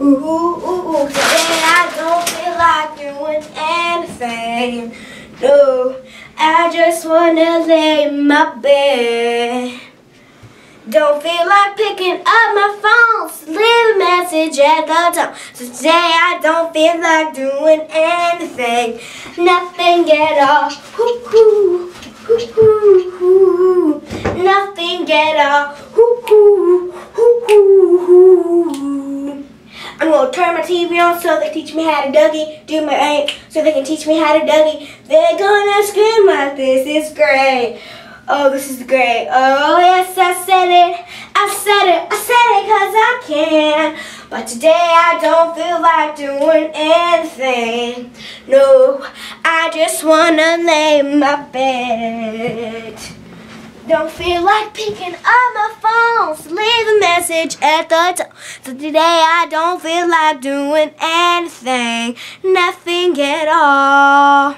Ooh, today I don't feel like doing anything. No, I just wanna lay in my bed. Don't feel like picking up my phone to leave a message at the tone. So today I don't feel like doing anything, nothing at all. Hoo-hoo, hoo-hoo, hoo-hoo. Nothing at all. Hoo-hoo, hoo-hoo, hoo-hoo. I'm gonna turn my TV on so they teach me how to Dougie. Do my aim so they can teach me how to Dougie. They're gonna scream like this is great. Oh, this is great. Oh, yes, I said it. I said it cause I can. But today I don't feel like doing anything. No, I just wanna lay in my bed. Don't feel like picking up my phone to leave a message at the tone. So today I don't feel like doing anything, nothing at all.